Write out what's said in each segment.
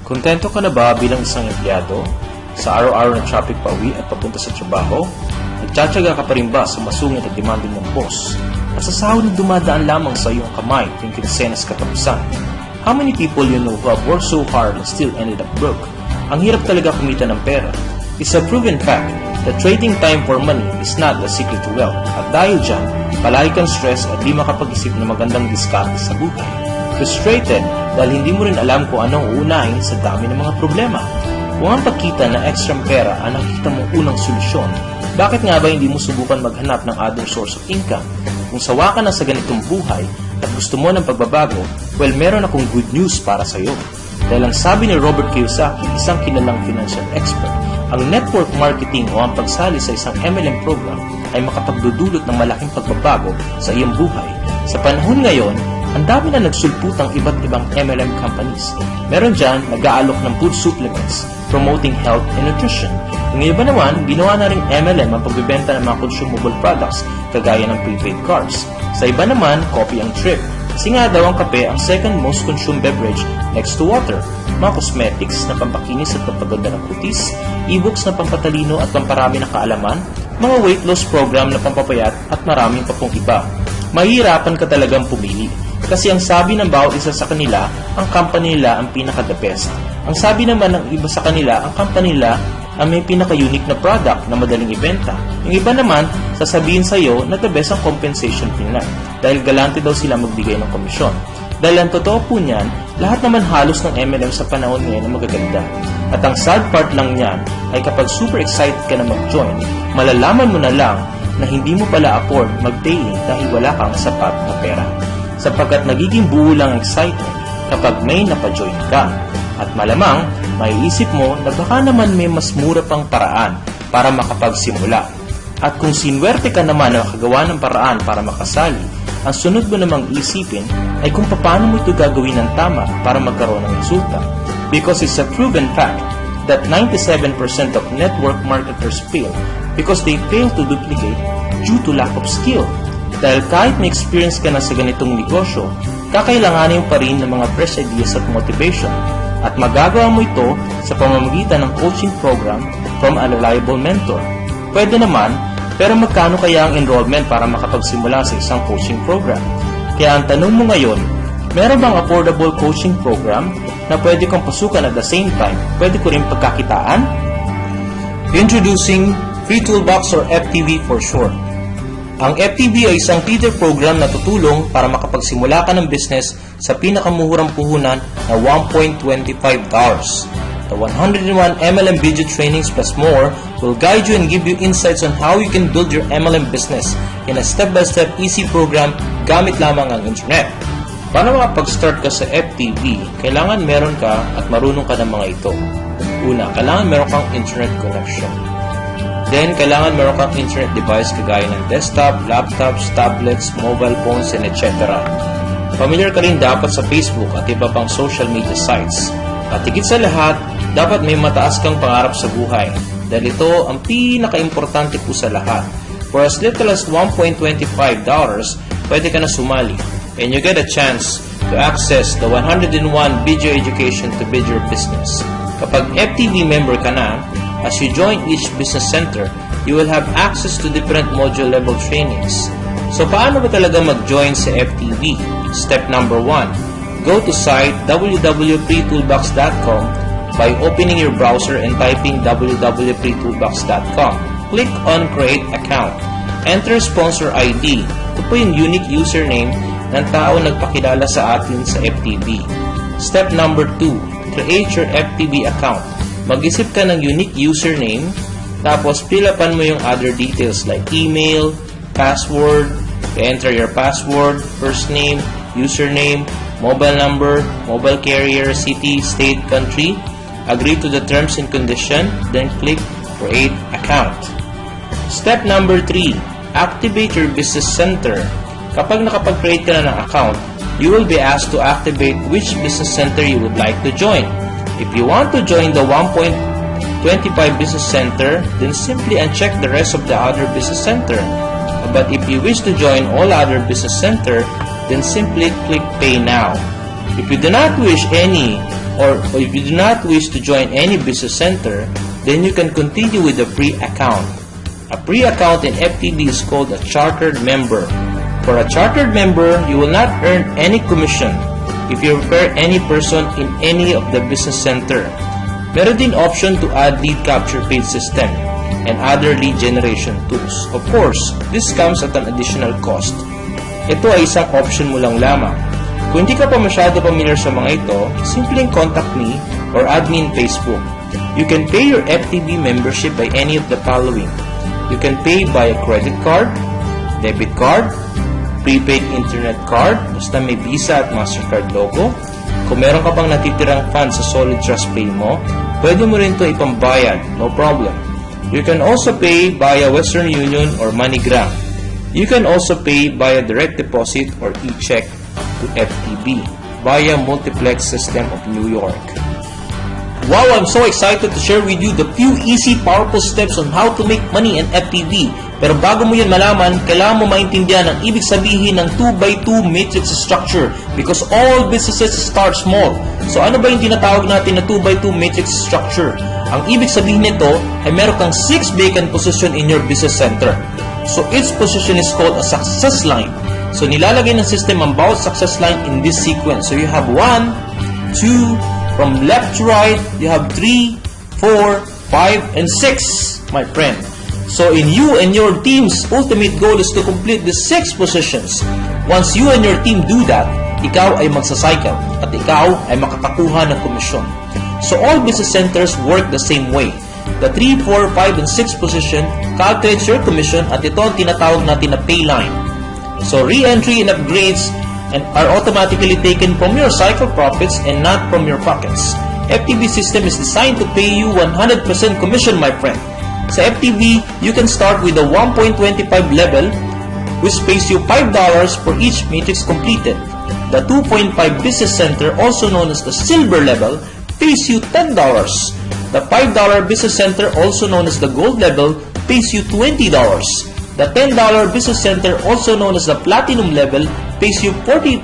Kontento ka na ba bilang isang empleyado? Sa araw-araw na traffic pauwi at papunta sa trabaho? Nagtsatsaga ka pa rin ba sa masungit at demanding mong boss? At sa sahod na dumadaan lamang sa iyong kamay tuwing kinsenas katapusan? How many people you know who have worked so hard and still ended up broke? Ang hirap talaga kumita ng pera. It's a proven fact that trading time for money is not the secret to wealth. At dahil dyan, palagi kang stress at di makapag-isip ng magandang diskarte sa buhay. Frustrated dahil hindi mo rin alam kung anong uunahin sa dami ng mga problema. Kung ang pagkita ng extra pera ang nakita mong unang solusyon, bakit nga ba hindi mo subukan maghanap ng other source of income? Kung sawa ka na sa ganitong buhay at gusto mo ng pagbabago, well, meron akong good news para sa iyo. Dahil ang sabi ni Robert Kiyosaki, isang kilalang financial expert, ang network marketing o ang pagsali sa isang MLM program ay makapagdudulot ng malaking pagbabago sa iyong buhay. Sa panahon ngayon, ang dami na nagsulputang iba't ibang MLM companies. Meron dyan nag-aalok ng food supplements, promoting health and nutrition. Yung iba naman, ginawa na rin MLM ang pagbibenta ng mga consumable products kagaya ng prepaid cards. Sa iba naman, coffee ang trip. Kasi nga daw ang kape ang second most consumed beverage next to water. Mga cosmetics na pampakinis at pampaganda ng kutis, e-books na pampatalino at pamparami ng kaalaman, mga weight loss program na pampapayat at maraming pa pong iba. Mahihirapan ka talagang pumili. Kasi ang sabi ng bawat isa sa kanila, ang company nila ang pinaka-the best. Ang sabi naman ng iba sa kanila, ang company nila ang may pinaka-unique na product na madaling ibenta. Yung iba naman, sasabihin sa iyo na the best ang compensation nila dahil galante daw sila magbigay ng komisyon. Dahil ang totoo po niyan, lahat naman halos ng MLM sa panahon ngayon na magaganda. At ang sad part lang niyan ay kapag super excited ka na mag-join, malalaman mo na lang na hindi mo pala afford mag-paying dahil wala kang sapat na pera. Sapagkat nagiging buo lang excitement kapag may napajoin ka. At malamang, maiisip mo na baka naman may mas mura pang paraan para makapagsimula. At kung sinwerte ka naman na makagawa ng paraan para makasali, ang sunod mo namang isipin ay kung paano mo ito gagawin ng tama para magkaroon ng resulta. Because it's a proven fact that 97% of network marketers fail because they fail to duplicate due to lack of skill. Dahil kahit may experience ka na sa ganitong negosyo, kakailanganin pa rin ng mga fresh ideas at motivation. At magagawa mo ito sa pamamagitan ng coaching program from a reliable mentor. Pwede naman, pero magkano kaya ang enrollment para makapagsimula sa isang coaching program? Kaya ang tanong mo ngayon, meron bang affordable coaching program na pwede kong pasukan at the same time, pwede ko rin pagkakitaan? Introducing Free Toolbox or FTV for short. Ang FTV ay isang feeder program na tutulong para makapagsimula ka ng business sa pinakamurang puhunan na $1.25. The 101 MLM video trainings plus more will guide you and give you insights on how you can build your MLM business in a step-by-step easy program gamit lamang ang internet. Para makapag-start ka sa FTV, kailangan meron ka at marunong ka ng mga ito. Una, kailangan meron kang internet connection. Then, kailangan meron kang internet device kagaya ng desktop, laptops, tablets, mobile phones, and etc. Familiar ka rin dapat sa Facebook at iba pang social media sites. At higit sa lahat, dapat may mataas kang pangarap sa buhay dahil ito ang pinaka-importante po sa lahat. For as little as $1.25, pwede ka na sumali and you get a chance to access the 101 video education to build your business. Kapag FTV member ka na, as you join each business center, you will have access to different module level trainings. So paano ba talaga mag-join sa FTV? Step number 1. Go to site www.freetoolbox.com by opening your browser and typing www.freetoolbox.com. Click on Create Account. Enter Sponsor ID. Ito po yung unique username ng tao nagpakilala sa atin sa FTV. Step number 2. Create your FTV account. Mag-isip ka ng unique username, tapos fill-upan mo yung other details like email, password, enter your password, first name, username, mobile number, mobile carrier, city, state, country, agree to the terms and condition, then click Create Account. Step number 3, activate your business center. Kapag nakapag-create ka na ng account, you will be asked to activate which business center you would like to join. If you want to join the 1.25 business center, then simply uncheck the rest of the other business center. But if you wish to join all other business center, then simply click Pay Now. If you do not wish any Or if you do not wish to join any business center, then you can continue with a free account. A free account in FTB is called a chartered member. For a chartered member, you will not earn any commission if you refer any person in any of the business center. Meron din option to add lead capture page system and other lead generation tools. Of course, this comes at an additional cost. Ito ay isang option mo lang lamang. Kung hindi ka pa masyado familiar sa mga ito, simpleng contact me or add me in Facebook. You can pay your FTB membership by any of the following. You can pay by a credit card, debit card, prepaid internet card, basta may Visa at MasterCard logo. Kung meron ka pang natitirang funds sa Solid Trust Pay mo, pwede mo rin ito ipambayad, no problem. You can also pay via Western Union or MoneyGram. You can also pay via direct deposit or e-check to FTB via Multiplex System of New York. Wow, I'm so excited to share with you the few easy, powerful steps on how to make money in FTB. Pero bago mo yan malaman, kailangan mo maintindihan ang ibig sabihin ng 2x2 matrix structure because all businesses start small. So ano ba yung tinatawag natin na 2x2 matrix structure? Ang ibig sabihin nito ay meron kang 6 vacant position in your business center. So each position is called a success line. So nilalagay ng system ang bawat success line in this sequence. So you have 1, 2, from left to right, you have 3, 4, 5, and 6, my friend. So in you and your team's ultimate goal is to complete the 6 positions. Once you and your team do that, ikaw ay magsacycle at ikaw ay makakakuha ng komisyon. So all business centers work the same way. The 3, 4, 5, and 6 position calculates your commission at ito ang tinatawag natin na pay line. So re-entry and upgrades and are automatically taken from your cycle profits and not from your pockets. FTB system is designed to pay you 100% commission, my friend. Sa FTB, you can start with the 1.25 level, which pays you $5 for each matrix completed. The 2.5 business center, also known as the silver level, pays you $10. The $5 business center, also known as the gold level, pays you $20. The $10 business center, also known as the platinum level, pays you $40,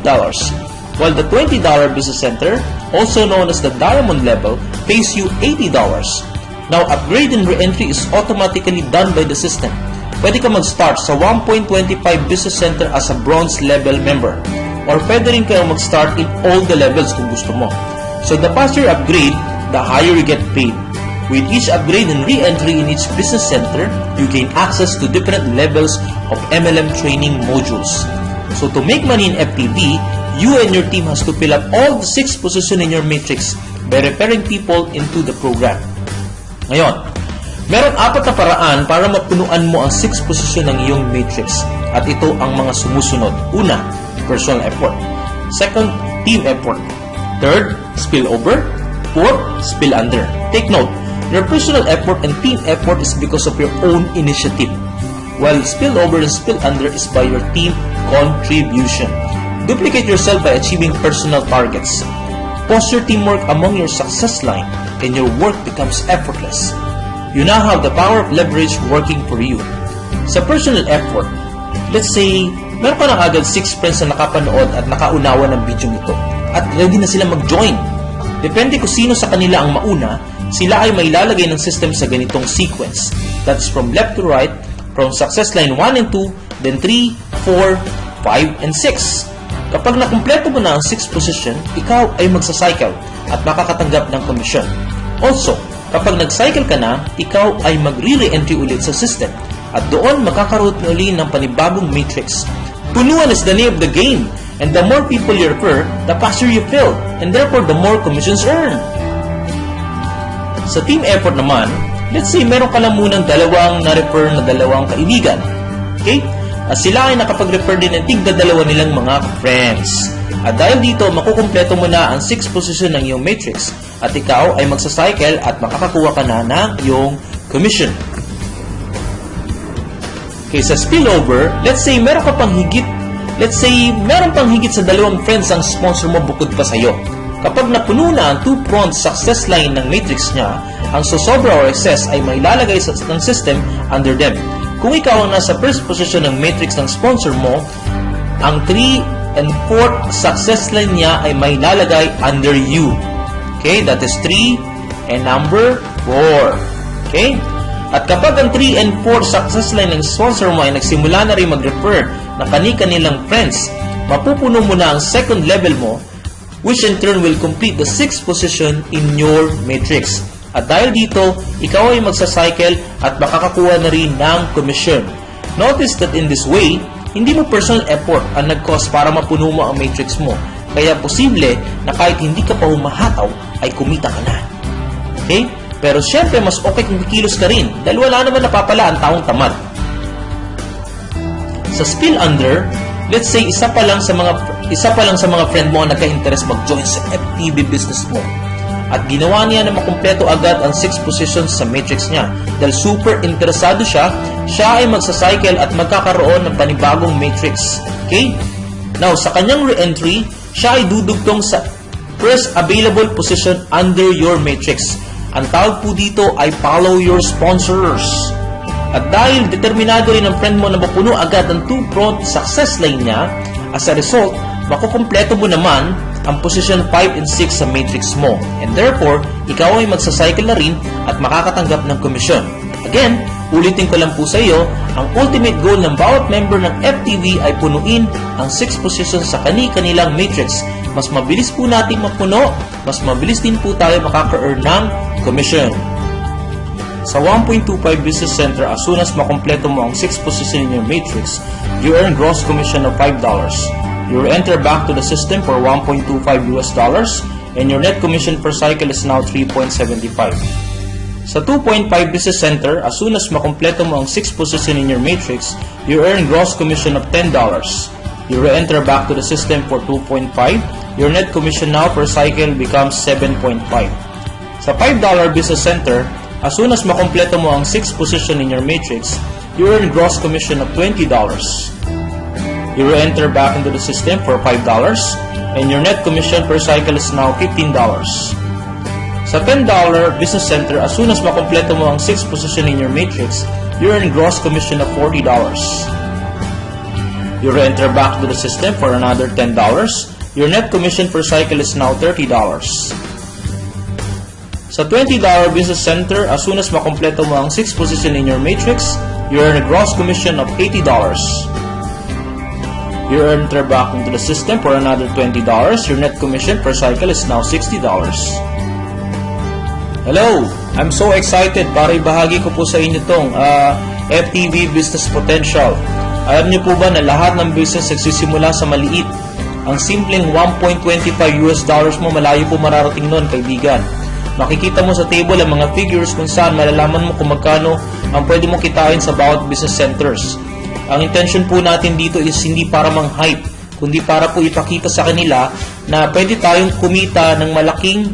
while the $20 business center, also known as the diamond level, pays you $80. Now, upgrade and re-entry is automatically done by the system. Pwede ka mag-start sa 1.25 business center as a bronze level member, or pwede rin kayo mag-start in all the levels kung gusto mo. So, the faster you upgrade, the higher you get paid. With each upgrade and re-entry in each business center, you gain access to different levels of MLM training modules. So to make money in FTB, you and your team has to fill up all the 6 positions in your matrix by referring people into the program. Ngayon, meron 4 na paraan para mapunuan mo ang 6 position ng iyong matrix. At ito ang mga sumusunod. Una, personal effort. Second, team effort. Third, spillover. Fourth, spill under. Take note, your personal effort and team effort is because of your own initiative, while spillover and spill under is by your team contribution. Duplicate yourself by achieving personal targets. Foster teamwork among your success line and your work becomes effortless. You now have the power of leverage working for you. Sa personal effort, let's say, meron ka na agad 6 friends na nakapanood at nakaunawa ng video nito at ready na sila mag-join. Depende kung sino sa kanila ang mauna, sila ay may lalagay ng system sa ganitong sequence. That's from left to right, from success line 1 and 2, then 3, 4, 5, and 6. Kapag nakumpleto mo na ang 6 position, ikaw ay magsacycle at makakatanggap ng commission. Also, kapag nag-cycle ka na, ikaw ay magre-re-entry ulit sa system at doon makakaroon uli ng panibagong matrix. Punuan is the name of the game, and the more people you refer, the faster you fill, and therefore the more commissions earned. Sa team effort naman, let's say meron ka lang munang dalawang na-refer na dalawang kaibigan. Okay? At sila ay nakapag-refer din ng tigda-dalawa nilang mga friends. At dahil dito, makukumpleto mo na ang 6 position ng iyong matrix at ikaw ay magsacycle at makakakuha ka na ng iyong commission. Okay, sa spillover, let's say meron pang higit sa 2 friends ang sponsor mo bukod pa sa'yo. Kapag napuno na ang 2-pronged success line ng matrix niya, ang sosobra or excess ay may lalagay ng system under them. Kung ikaw ang nasa first position ng matrix ng sponsor mo, ang 3 and 4th success line niya ay may lalagay under you. Okay, that is 3 and number 4. Okay? At kapag ang 3 and 4 success line ng sponsor mo ay nagsimula na rin mag-refer na kani-kanilang friends, mapupuno mo na ang second level mo, which in turn will complete the 6th position in your matrix. At dahil dito, ikaw ay magsacycle at makakakuha na rin ng commission. Notice that in this way, hindi mo personal effort ang nag-cause para mapuno mo ang matrix mo. Kaya posible na kahit hindi ka pa humahataw, ay kumita ka na. Okay? Pero syempre, mas okay kung kikilos ka rin dahil wala naman napapala ang taong tamad. Sa spill under, let's say isa pa lang sa mga friend mo ang nagka-interest mag-join sa FTV business mo. At ginawa niya na makumpleto agad ang 6 positions sa matrix niya. Dahil super interesado siya ay magsacycle at magkakaroon ng panibagong matrix. Okay? Now, sa kanyang re-entry, siya ay dudugtong sa first available position under your matrix. Ang tawag po dito ay follow your sponsors. At dahil determinado rin ang friend mo na mapuno agad ang 2-pronged success line niya, as a result, makukumpleto mo naman ang position 5 and 6 sa matrix mo. And therefore, ikaw ay magsacycle na rin at makakatanggap ng komisyon. Again, ulitin ko lang po sa iyo, ang ultimate goal ng bawat member ng FTV ay punuin ang 6 positions sa kani-kanilang matrix. Mas mabilis po natin mapuno, mas mabilis din po tayo makaka-earn ng commission. Sa 1.25 Business Center, as soon as makompleto mo ang 6 position in your matrix, you earn gross commission of $5. You will enter back to the system for $1.25 and your net commission per cycle is now 3.75. Sa 2.5 Business Center, as soon as makompleto mo ang 6 position in your matrix, you earn gross commission of $10. You will enter back to the system for 2.5. Your net commission now per cycle becomes 7.5. Sa $5 Business Center, as soon as makompleto mo ang 6 position in your matrix, you earn gross commission of $20. You will enter back into the system for $5 and your net commission per cycle is now $15. Sa $10 Business Center, as soon as makompleto mo ang 6 position in your matrix, you earn gross commission of $40. You will enter back to the system for another $10. Your net commission per cycle is now $30. Sa $20 Business Center, as soon as makompleto mo ang 6 position in your matrix, you earn a gross commission of $80. You enter back into the system for another $20. Your net commission per cycle is now $60. Hello! I'm so excited para ibahagi ko po sa inyo itong FTV Business Potential. Alam niyo po ba na lahat ng business nagsisimula sa maliit? Ang simpleng $1.25 mo, malayo po mararating nun, kaibigan. Makikita mo sa table ang mga figures kung saan malalaman mo kung magkano ang pwede mo kitain sa bawat business centers. Ang intention po natin dito is hindi para mang-hype, kundi para po ipakita sa kanila na pwede tayong kumita ng malaking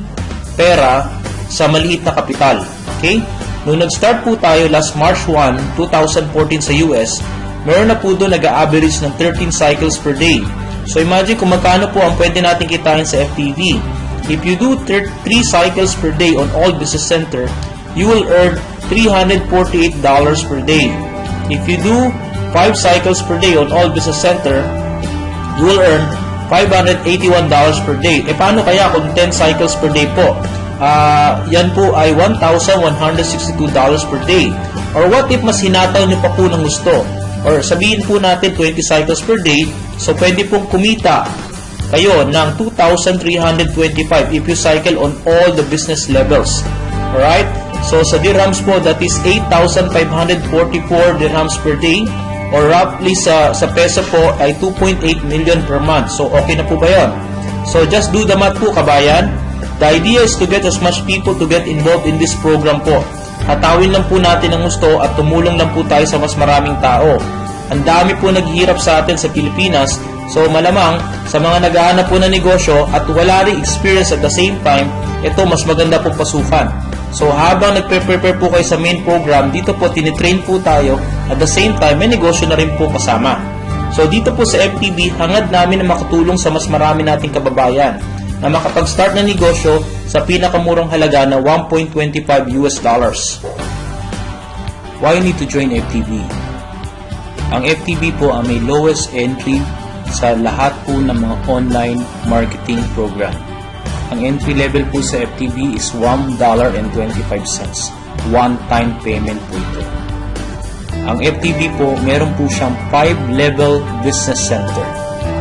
pera sa maliit na kapital. Okay? Nung nag-start po tayo last March 1, 2014 sa US, meron na po doon nag-average ng 13 cycles per day. So imagine kung magkano po ang pwede natin kitain sa FTV. If you do 3 cycles per day on all business center, you will earn $348 per day. If you do 5 cycles per day on all business center, you will earn $581 per day. E paano kaya kung 10 cycles per day po? Yan po ay $1,162 per day. Or what if mas hinataw nyo pa po ng gusto? Or sabihin po natin 20 cycles per day, so pwede pong kumita kayo ng $2,325 if you cycle on all the business levels. Alright? So sa dirhams po, that is 8,544 dirhams per day, or roughly sa peso po ay 2.8 million per month. So okay na po ba yun? So just do the math po, kabayan. The idea is to get as much people to get involved in this program po. Hatawin lang po natin ang gusto at tumulong lang po tayo sa mas maraming tao. Ang dami po naghihirap sa atin sa Pilipinas, so malamang sa mga naghahanap po ng negosyo at wala rin experience at the same time, ito mas maganda pong pasukan. So habang nagpe-prepare po kayo sa main program, dito po tinitrain po tayo, at the same time may negosyo na rin po kasama. So dito po sa FTV, hangad namin na makatulong sa mas marami nating kababayan na makapag-start ng negosyo sa pinakamurang halaga na $1.25. Why you need to join FTV? Ang FTV po ang may lowest entry sa lahat po ng mga online marketing program. Ang entry level po sa FTB is $1.25. One-time payment po ito. Ang FTB po, meron po siyang 5-level business center.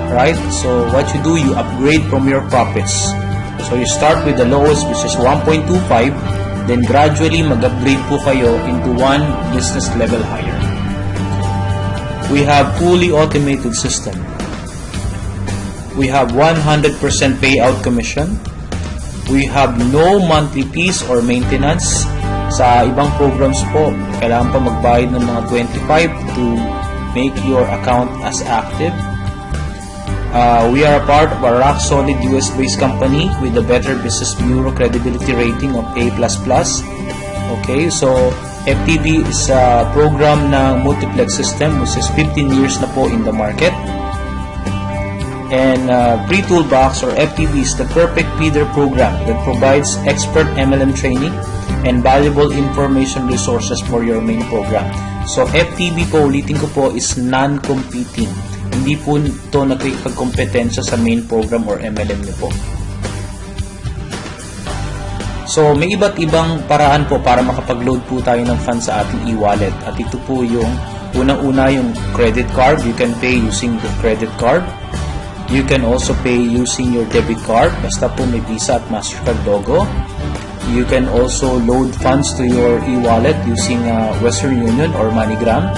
Right? So, what you do, you upgrade from your profits. So, you start with the lowest, which is 1.25, then gradually mag-upgrade po kayo into one business level higher. We have fully automated system. We have 100% payout commission. We have no monthly fees or maintenance. Sa ibang programs po, kailangan pa magbayad ng mga 25 to make your account as active. We are a part of a rock-solid US-based company with a Better Business Bureau credibility rating of A++. Okay, so FTB is a program ng multiplex system which is 15 years na po in the market. And Pre-Toolbox or FTB is the perfect feeder program that provides expert MLM training and valuable information resources for your main program. So, FTB po, ulitin ko po, is non-competing. Hindi po ito nakikipagkompetensya sa main program or MLM niyo po. So, may iba't ibang paraan po para makapag-load po tayo ng funds sa ating e-wallet. At ito po yung unang-una yung credit card. You can pay using the credit card. You can also pay using your debit card. Basta po may Visa at MasterCard logo. You can also load funds to your e-wallet using Western Union or MoneyGram.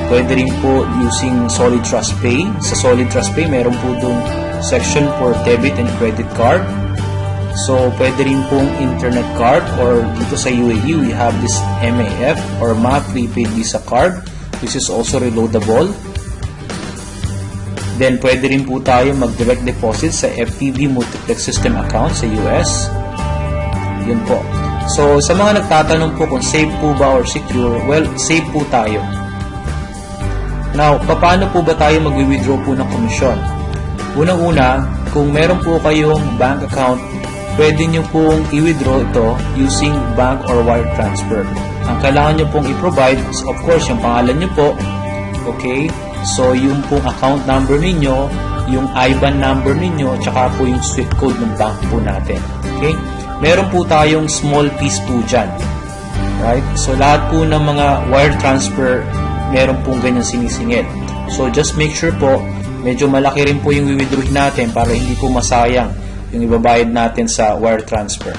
Pwede rin po using Solid Trust Pay. Sa Solid Trust Pay, meron po dong section for debit and credit card. So, pwede rin pong internet card or dito sa UAE, we have this MAF or MA Prepaid Visa Card, which is also reloadable. Then, pwede rin po tayo mag-direct deposit sa FTB Multiplex System account sa US. Yun po. So, sa mga nagtatanong po kung safe po ba or secure, well, safe po tayo. Now, paano po ba tayo mag-withdraw po ng komisyon? Unang-una, kung meron po kayong bank account, pwede nyo pong i-withdraw ito using bank or wire transfer. Ang kailangan nyo pong i-provide is, of course, yung pangalan nyo po. Okay? So, yung pong account number ninyo, yung IBAN number ninyo, tsaka po yung SWIFT code ng bank po natin. Okay? Meron po tayong small fees po dyan. Right? So, lahat po ng mga wire transfer, meron pong ganyan sinisingit. So, just make sure po, medyo malaki rin po yung withdrawin natin para hindi po masayang yung ibabayad natin sa wire transfer.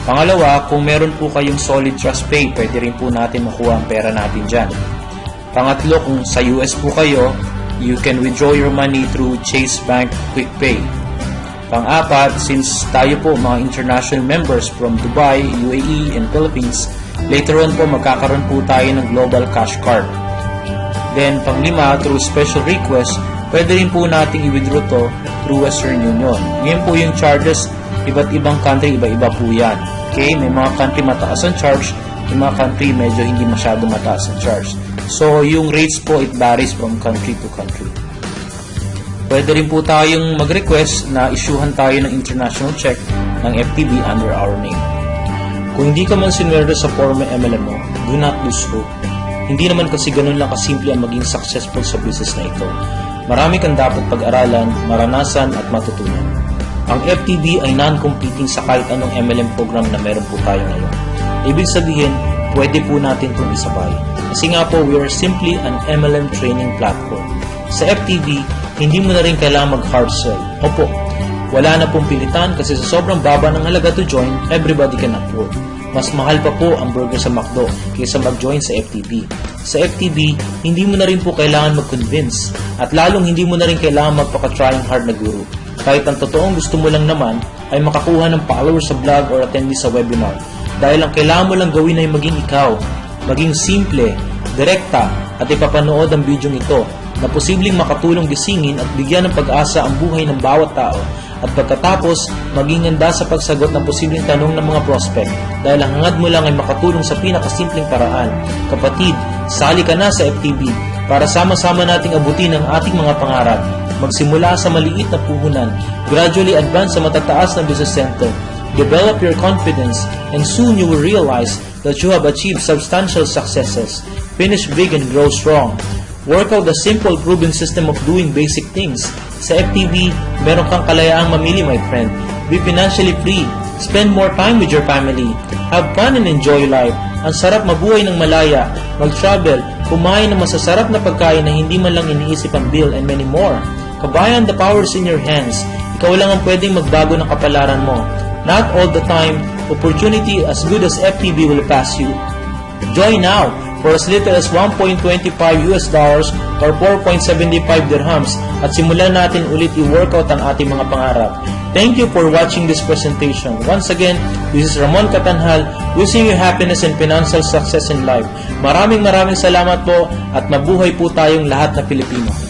Pangalawa, kung meron po kayong Solid Trust Pay, pwede rin po natin makuha ang pera natin dyan. Pangatlo, kung sa US po kayo, you can withdraw your money through Chase Bank Quick Pay. Pang-apat, since tayo po mga international members from Dubai, UAE, and Philippines, later on po magkakaroon po tayo ng Global Cash Card. Then, pang-lima, through special request, pwede rin po nating i-withdraw to through Western Union. Ngayon po yung charges, iba't ibang country, iba-iba po yan. Okay? May mga country mataas ang charge, may mga country medyo hindi masyado mataas ang charge. So, yung rates po, it varies from country to country. Pwede rin po tayong mag-request na isyuhan tayo ng international check ng FTB under our name. Kung hindi ka man sinwerte sa former MLM mo, do not lose hope. Hindi naman kasi ganun lang kasimple ang maging successful sa business na ito. Marami kang dapat pag-aralan, maranasan at matutunan. Ang FTB ay non-competing sa kahit anong MLM program na meron po tayo ngayon. Ibig sabihin, pwede po natin itong isabay. Kasi nga po, we are simply an MLM training platform. Sa FTB, hindi mo na rin kailangan mag-hard sell. Opo, wala na pong pilitan kasi sa sobrang baba ng halaga to join, everybody can afford. Mas mahal pa po ang burger sa McDo kaysa mag-join sa FTB. Sa FTB, hindi mo na rin po kailangan mag-convince at lalong hindi mo na rin kailangan magpaka-trying hard na guru. Kahit ang totoong gusto mo lang naman ay makakuha ng followers sa blog or attendee sa webinar. Dahil ang kailangan mo lang gawin ay maging ikaw, maging simple, direkta at ipapanood ang video ito na posibleng makatulong gisingin at bigyan ng pag-asa ang buhay ng bawat tao at pagkatapos maging handa sa pagsagot ng posibleng tanong ng mga prospect dahil ang hangad mo lang ay makatulong sa pinakasimpleng paraan. Kapatid, sali ka na sa FTB para sama-sama nating abutin ang ating mga pangarap. Magsimula sa maliit na puhunan, gradually advance sa matataas na business center, develop your confidence, and soon you will realize that you have achieved substantial successes. Finish big and grow strong. Work out the simple, proven system of doing basic things. Sa FTB, meron kang kalayaang mamili, my friend. Be financially free. Spend more time with your family. Have fun and enjoy life. Ang sarap mabuhay ng malaya, mag-travel, kumain ng masasarap na pagkain na hindi man lang iniisip ang bill, and many more. Kabayan, the power's in your hands. Ikaw lang ang pwedeng magbago ng kapalaran mo. Not all the time, opportunity as good as FTB will pass you. Join now for as little as $1.25 or 4.75 dirhams at simulan natin ulit i-workout ang ating mga pangarap. Thank you for watching this presentation. Once again, this is Ramon Catanhal, wishing you happiness and financial success in life. Maraming salamat po at mabuhay po tayong lahat na Pilipino.